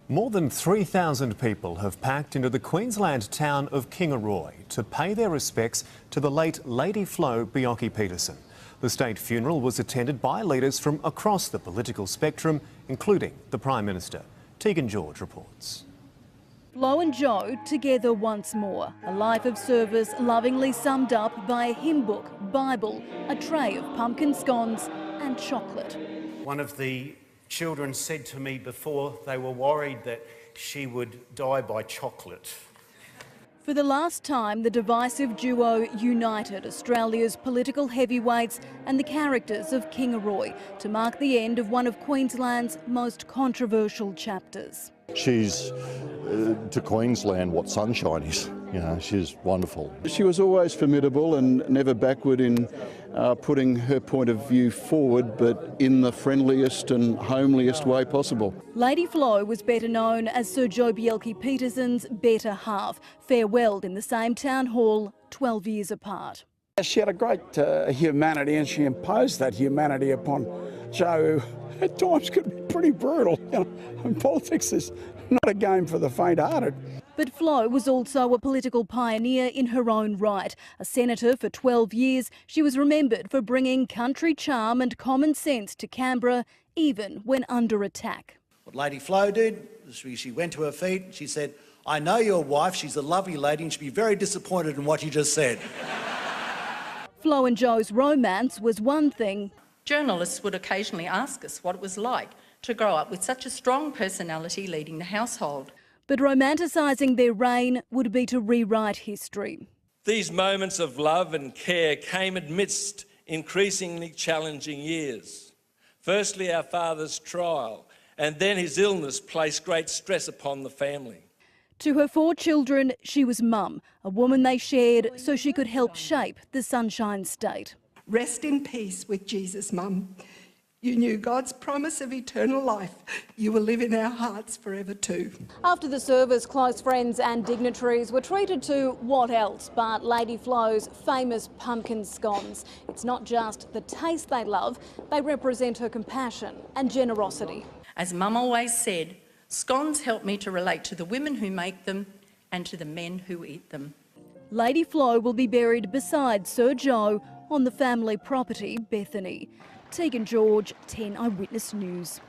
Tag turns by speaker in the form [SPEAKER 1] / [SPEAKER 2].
[SPEAKER 1] More than 3,000 people have packed into the Queensland town of Kingaroy to pay their respects to the late Lady Flo Bjelke-Petersen. The state funeral was attended by leaders from across the political spectrum, including the Prime Minister. Tegan George reports.
[SPEAKER 2] Flo and Joe together once more. A life of service lovingly summed up by a hymn book, Bible, a tray of pumpkin scones and chocolate.
[SPEAKER 3] One of the children said to me before they were worried that she would die by chocolate.
[SPEAKER 2] For the last time, the divisive duo united Australia's political heavyweights and the characters of Kingaroy to mark the end of one of Queensland's most controversial chapters.
[SPEAKER 4] She's, to Queensland, what sunshine is. You know, she's wonderful.
[SPEAKER 5] She was always formidable and never backward in putting her point of view forward, but in the friendliest and homeliest way possible.
[SPEAKER 2] Lady Flo was better known as Sir Joe Bjelke-Petersen's better half, farewelled in the same town hall 12 years apart.
[SPEAKER 6] She had a great humanity, and she imposed that humanity upon Joe, who at times could be pretty brutal. You know, and politics is not a game for the faint-hearted.
[SPEAKER 2] But Flo was also a political pioneer in her own right. A senator for 12 years, she was remembered for bringing country charm and common sense to Canberra, even when under attack.
[SPEAKER 7] What Lady Flo did, she went to her feet, she said, "I know your wife, she's a lovely lady and she'll be very disappointed in what you just said."
[SPEAKER 2] Flo and Joe's romance was one thing.
[SPEAKER 8] Journalists would occasionally ask us what it was like to grow up with such a strong personality leading the household.
[SPEAKER 2] But romanticising their reign would be to rewrite history.
[SPEAKER 9] These moments of love and care came amidst increasingly challenging years. Firstly, our father's trial, and then his illness placed great stress upon the family.
[SPEAKER 2] To her 4 children, she was mum, a woman they shared so she could help shape the Sunshine State.
[SPEAKER 10] Rest in peace with Jesus, Mum. You knew God's promise of eternal life. You will live in our hearts forever too.
[SPEAKER 2] After the service, close friends and dignitaries were treated to what else but Lady Flo's famous pumpkin scones. It's not just the taste they love, they represent her compassion and generosity.
[SPEAKER 8] As Mum always said, scones help me to relate to the women who make them and to the men who eat them.
[SPEAKER 2] Lady Flo will be buried beside Sir Joe on the family property, Bethany. Tegan George, 10 Eyewitness News.